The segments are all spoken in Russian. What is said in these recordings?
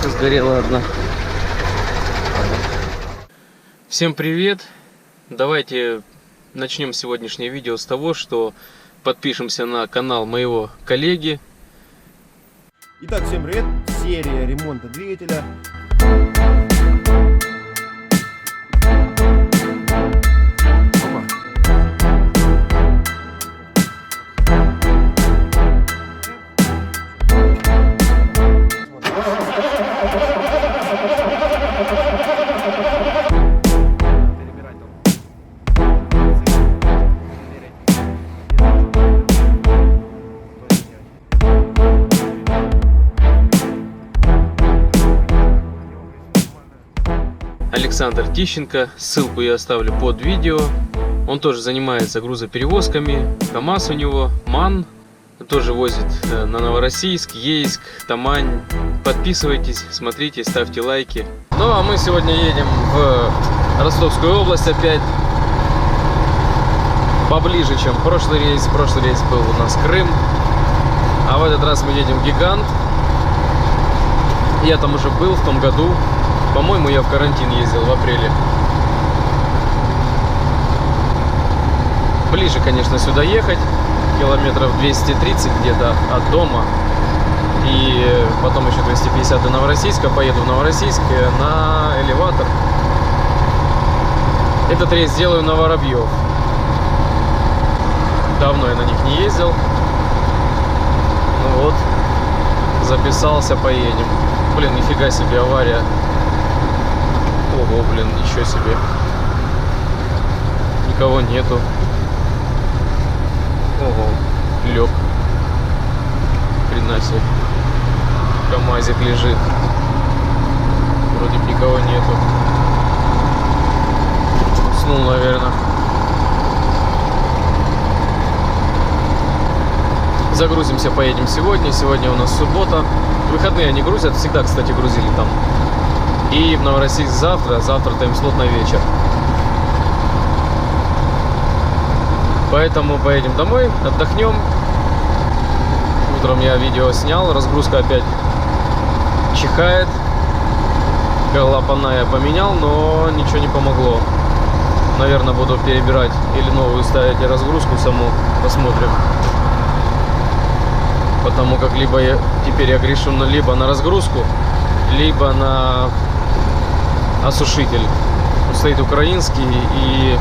Лампочка сгорела одна. Всем привет! Давайте начнем сегодняшнее видео с того, что подпишемся на канал моего коллеги. Итак, всем привет! Серия ремонта двигателя. Александр Тищенко, ссылку я оставлю под видео. Он тоже занимается грузоперевозками, КамАЗ у него, МАН, тоже возит на Новороссийск, Ейск, Тамань. Подписывайтесь, смотрите, ставьте лайки. Ну а мы сегодня едем в Ростовскую область опять, поближе, чем прошлый рейс. Прошлый рейс был у нас Крым, а в этот раз мы едем в Гигант. Я там уже был в том году. По-моему, я в карантин ездил в апреле. Ближе, конечно, сюда ехать. Километров 230 где-то от дома. И потом еще 250 до Новороссийска. Поеду в Новороссийск на элеватор. Этот рейс сделаю на Воробьев. Давно я на них не ездил. Ну вот, записался, поедем. Блин, нифига себе авария. Ого, блин, ничего себе. Никого нету. Ого, лег. Хрена себе. КамАЗик лежит. Вроде бы никого нету. Уснул, наверное. Загрузимся, поедем сегодня. Сегодня у нас суббота. В выходные они грузят. Всегда, кстати, грузили там. И в Новороссийск завтра. Завтра таймслот на вечер. Поэтому поедем домой, отдохнем. Утром я видео снял. Разгрузка опять чихает. Клапана я поменял, но ничего не помогло. Наверное, буду перебирать или новую ставить, и разгрузку саму. Посмотрим. Потому как либо теперь я грешу либо на разгрузку, либо на осушитель. Он стоит украинский, и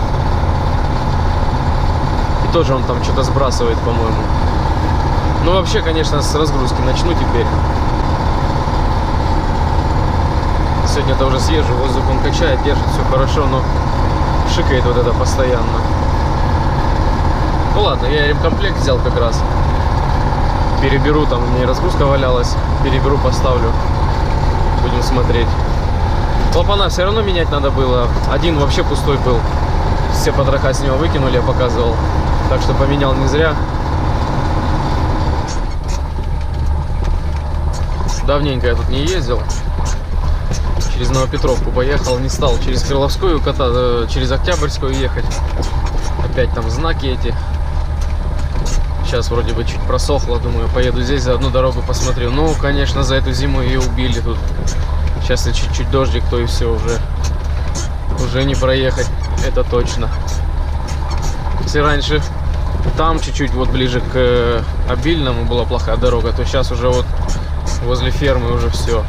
тоже он там что-то сбрасывает, по-моему. Ну, вообще, конечно, с разгрузки начну теперь. Сегодня-то уже съезжу, воздух он качает, держит, все хорошо, но шикает вот это постоянно. Ну ладно, я ремкомплект взял как раз. Переберу, там у меня разгрузка валялась. Переберу, поставлю. Будем смотреть. Клапана все равно менять надо было. Один вообще пустой был. Все потроха с него выкинули, я показывал. Так что поменял не зря. Давненько я тут не ездил. Через Новопетровку поехал. Не стал через Крыловскую через Октябрьскую ехать. Опять там знаки эти. Сейчас вроде бы чуть просохло, думаю, поеду здесь, за одну дорогу посмотрю. Ну, конечно, за эту зиму ее убили тут. Сейчас и чуть-чуть дождик, то и все, уже не проехать, это точно. Если раньше там чуть-чуть вот ближе к Обильному была плохая дорога, то сейчас уже вот возле фермы уже все.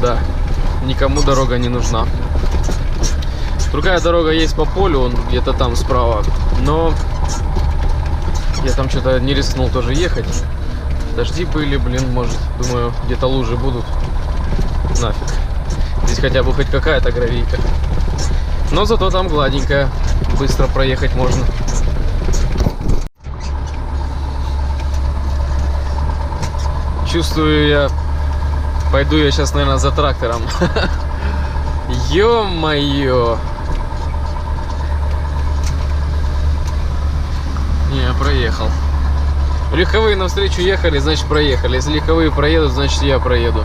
Да, никому дорога не нужна. Другая дорога есть по полю, он где-то там справа, но я там что-то не рискнул тоже ехать. Дожди были, блин, может, думаю, где-то лужи будут. Нафиг. Здесь хотя бы хоть какая-то гравийка. Но зато там гладенькая, быстро проехать можно. Чувствую я, пойду я сейчас, наверное, за трактором. Ё-моё! Не, проехал. Легковые навстречу ехали, значит проехали. Если легковые проедут, значит я проеду.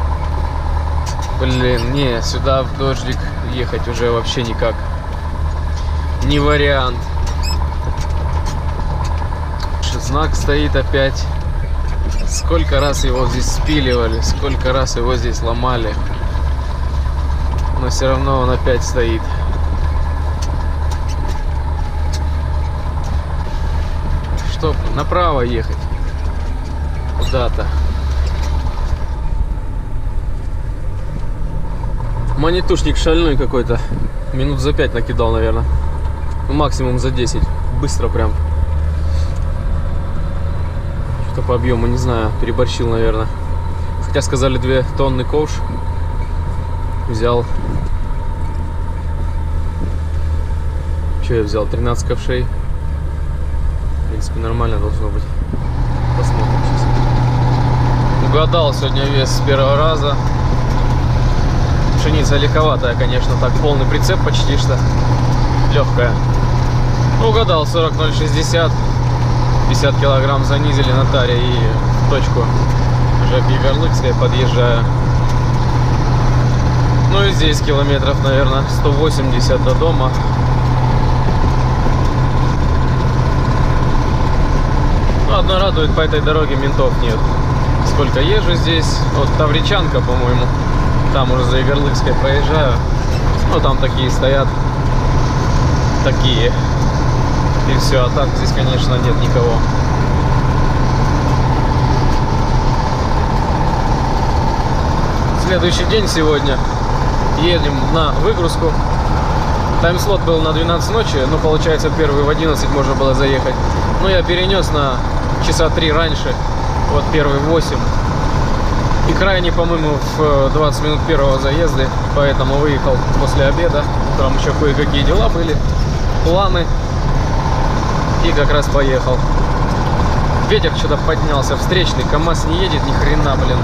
Блин, не, сюда в дождик ехать уже вообще никак. Не вариант. Знак стоит опять. Сколько раз его здесь спиливали, сколько раз его здесь ломали. Но все равно он опять стоит. Чтоб направо ехать. Куда-то. Монетушник шальной какой-то. Минут за 5 накидал, наверное. Ну, максимум за 10. Быстро прям. Что-то по объему, не знаю. Переборщил, наверное. Хотя сказали 2 тонны ковш. Взял. Что я взял? 13 ковшей. В принципе, нормально должно быть. Посмотрим сейчас. Угадал сегодня вес с первого раза. Пшеница легковатая, конечно, так полный прицеп почти что. Легкая. Угадал 40,060. 50 килограмм занизили на таре и в точку. Уже к Егорлыцкой подъезжаю. Ну и здесь километров, наверное, 180 до дома. Ну, одно радует, по этой дороге ментов нет. Сколько езжу здесь, вот Тавричанка, по-моему. Там уже за Егорлыцкой проезжаю. Ну, там такие стоят. Такие. И все, а так здесь, конечно, нет никого. Следующий день сегодня. Едем на выгрузку. Таймслот был на 12 ночи, но получается первый в 11 можно было заехать. Но я перенес на часа 3 раньше. Вот первый в 8. И крайний, по-моему, в 20 минут первого заезда. Поэтому выехал после обеда. Утром еще кое-какие дела были. Планы. И как раз поехал. Ветер что-то поднялся. Встречный. КамАЗ не едет ни хрена, блин.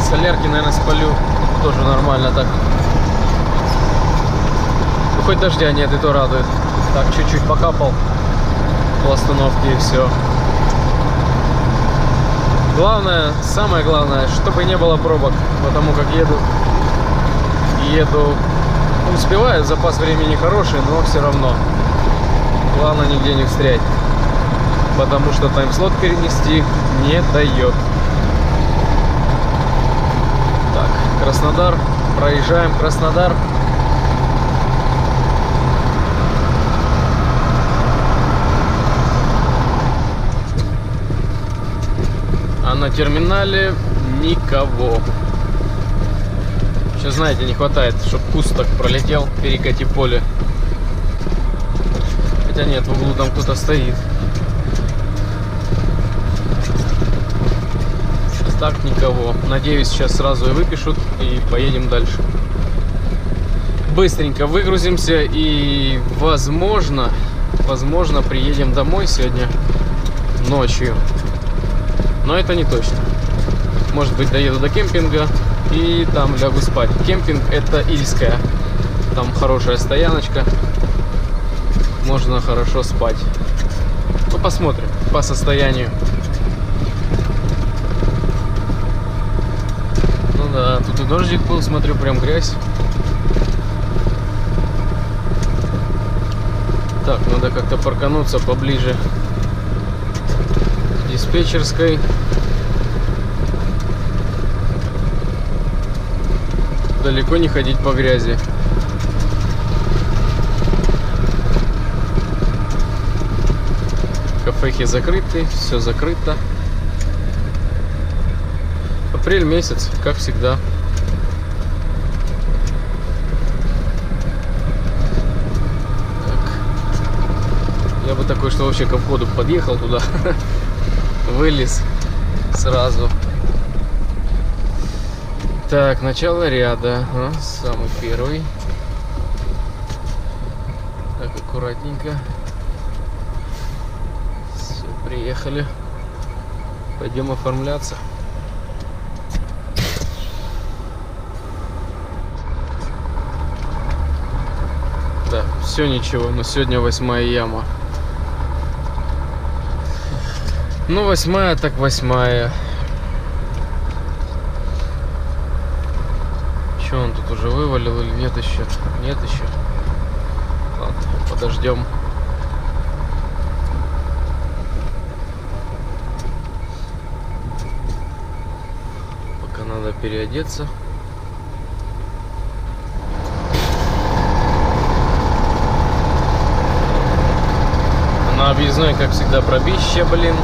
Солярки, наверное, спалю. Тоже нормально так. Ну, хоть дождя нет, и то радует. Так, чуть-чуть покапал по остановке и все. Главное, самое главное, чтобы не было пробок. Потому как еду, успеваю, запас времени хороший, но все равно. Главное нигде не встрять. Потому что таймслот перенести не дает. Так, Краснодар. Проезжаем Краснодар. А на терминале никого. Сейчас, знаете, не хватает, чтобы куст так пролетел, перекати поле. Хотя нет, в углу там кто-то стоит. Так, никого. Надеюсь, сейчас сразу и выпишут, и поедем дальше. Быстренько выгрузимся и, возможно, приедем домой сегодня ночью. Но это не точно. Может быть, доеду до кемпинга и там лягу спать. Кемпинг — это Ильская. Там хорошая стояночка. Можно хорошо спать. Ну, посмотрим по состоянию. Ну да, тут и дождик был, смотрю, прям грязь. Так, надо как-то паркануться поближе к диспетчерской. Далеко не ходить по грязи. Кафехи закрыты, все закрыто. Апрель месяц, как всегда. Так. Я бы такой, что вообще ко входу подъехал туда, вылез сразу. Так, начало ряда, самый первый. Так, аккуратненько. Все, приехали. Пойдем оформляться. Да, все ничего, но сегодня 8-я яма. Ну, 8-я, так 8-я. Че, он тут уже вывалил или нет еще? Нет еще. Ладно, подождем. переодеться. На объездной, как всегда, пробище, блин.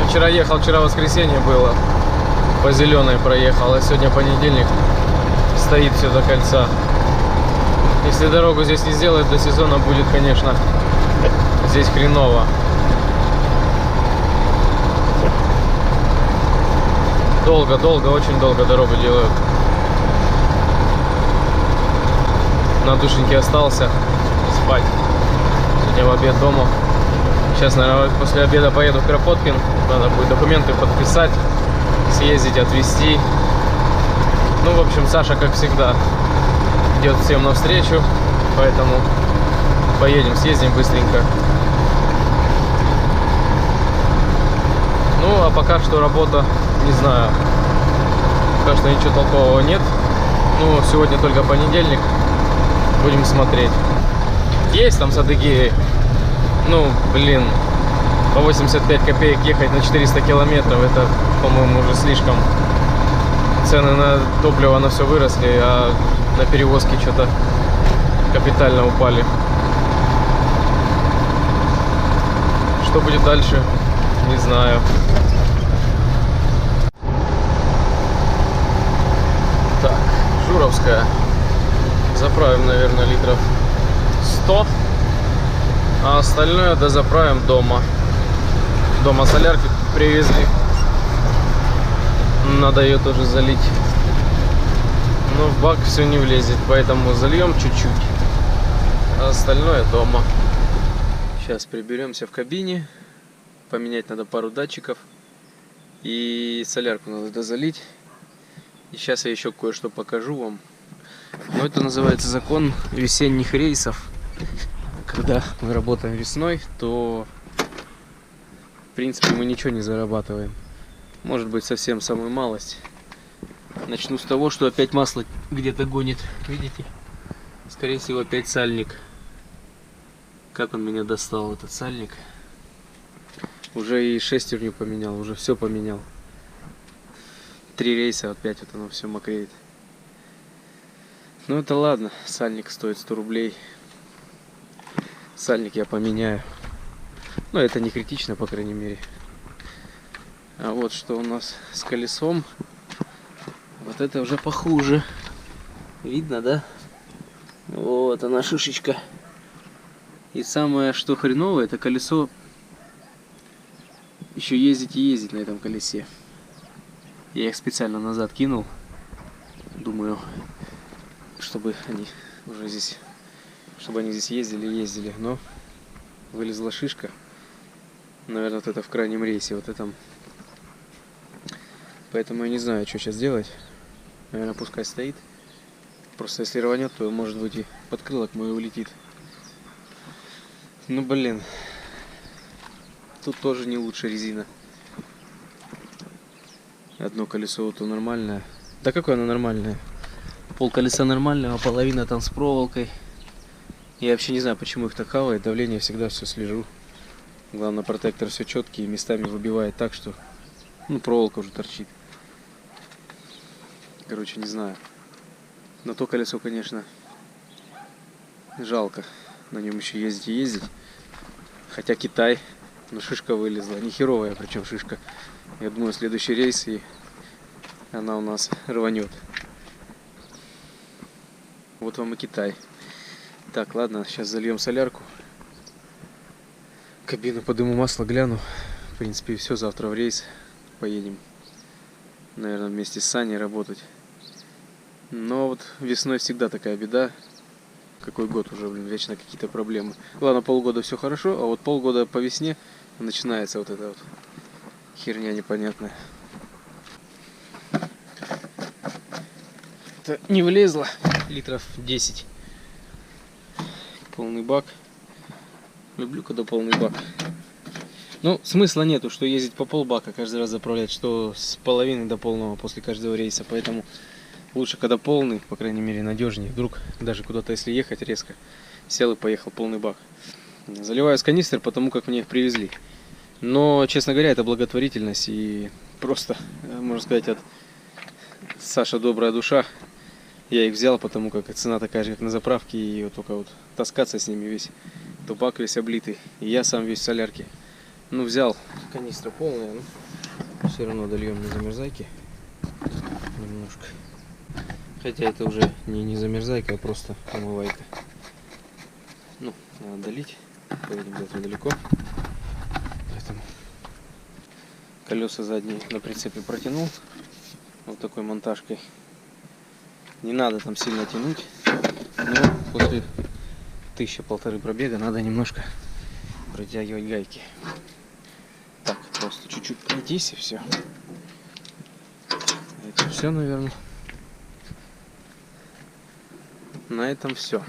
Я вчера ехал, вчера воскресенье было. По зеленой проехал, а сегодня понедельник. Стоит все до кольца. Если дорогу здесь не сделают до сезона, будет, конечно, здесь хреново. Долго, очень долго дорогу делают. На душеньке остался спать. Сегодня в обед дома. Сейчас, наверное, после обеда поеду в Кропоткин. Надо будет документы подписать, съездить, отвезти. Ну, в общем, Саша, как всегда, идет всем навстречу. Поэтому поедем, съездим быстренько. Ну, а пока что работа, не знаю. Пока что ничего толкового нет. Ну, сегодня только понедельник. Будем смотреть. Есть там с Адыгеей. Ну, блин, по 85 копеек ехать на 400 километров, это, по-моему, уже слишком. Цены на топливо на все выросли, а на перевозки что-то капитально упали. Что будет дальше, не знаю. Так, Журовская. Заправим, наверное, литров 100. А остальное дозаправим дома. Дома солярки привезли. Надо ее тоже залить. Но в бак все не влезет, поэтому зальем чуть-чуть. А остальное дома. Сейчас приберемся в кабине. Поменять надо пару датчиков. И солярку надо дозалить. И сейчас я еще кое-что покажу вам. Но это называется закон весенних рейсов. Когда мы работаем весной, то в принципе мы ничего не зарабатываем. Может быть, совсем самую малость. Начну с того, что опять масло где-то гонит. Видите? Скорее всего, опять сальник. Как он меня достал, этот сальник. Уже и шестерню поменял, уже все поменял. 3 рейса, опять вот оно все мокреет. Ну это ладно, сальник стоит 100 рублей. Сальник я поменяю. Но это не критично, по крайней мере. А вот что у нас с колесом. Вот это уже похуже. Видно, да? Вот она, шишечка. И самое, что хреновое, это колесо. Еще ездить и ездить на этом колесе. Я их специально назад кинул. Думаю, чтобы они уже здесь... Чтобы они здесь ездили, но вылезла шишка. Наверное, вот это в крайнем рейсе, вот этом. Поэтому я не знаю, что сейчас делать. Наверное, пускай стоит. Просто если рванет, то может быть и подкрылок мой улетит. Ну блин. Тут тоже не лучше резина. Одно колесо вот нормальное. Да какое оно нормальное? Пол колеса нормального, половина там с проволокой. Я вообще не знаю, почему их так хавает. Давление всегда все слежу. Главное, протектор все четкий, местами выбивает так, что ну, проволока уже торчит. Короче, не знаю. Но то колесо, конечно, жалко. На нем еще ездить и ездить. Хотя Китай, но шишка вылезла. Не херовая, причем шишка. Я думаю, следующий рейс, и она у нас рванет. Вот вам и Китай. Так, ладно, сейчас зальем солярку. Кабину по дыму масла гляну. В принципе, все, завтра в рейс поедем. Наверное, вместе с Саней работать. Но вот весной всегда такая беда. Какой год уже, блин, вечно какие-то проблемы. Ладно, полгода все хорошо, а вот полгода по весне начинается вот эта вот херня непонятная. Это не влезло. Литров 10. Полный бак. Люблю, когда полный бак. Ну, смысла нету, что ездить по полбака каждый раз заправлять, что с половины до полного после каждого рейса. Поэтому лучше, когда полный, по крайней мере, надежнее. Вдруг даже куда-то, если ехать резко, сел и поехал полный бак. Заливаю с канистр, потому как мне их привезли. Но, честно говоря, это благотворительность и просто, можно сказать, от Саша добрая душа. Я их взял, потому как цена такая же, как на заправке. И вот только вот таскаться с ними весь. Тупак весь облитый. И я сам весь в солярке. Ну, взял. Канистра полная. Но все равно дольем на замерзайки. Немножко. Хотя это уже не замерзайка, а просто омывайка. Ну, надо долить. Поедем где-то далеко. Поэтому колеса задние на прицепе протянул. Вот такой монтажкой. Не надо там сильно тянуть. Но после 1000-1500 пробега надо немножко протягивать гайки. Так, просто чуть-чуть пройтись и все. Это все, наверное. На этом все.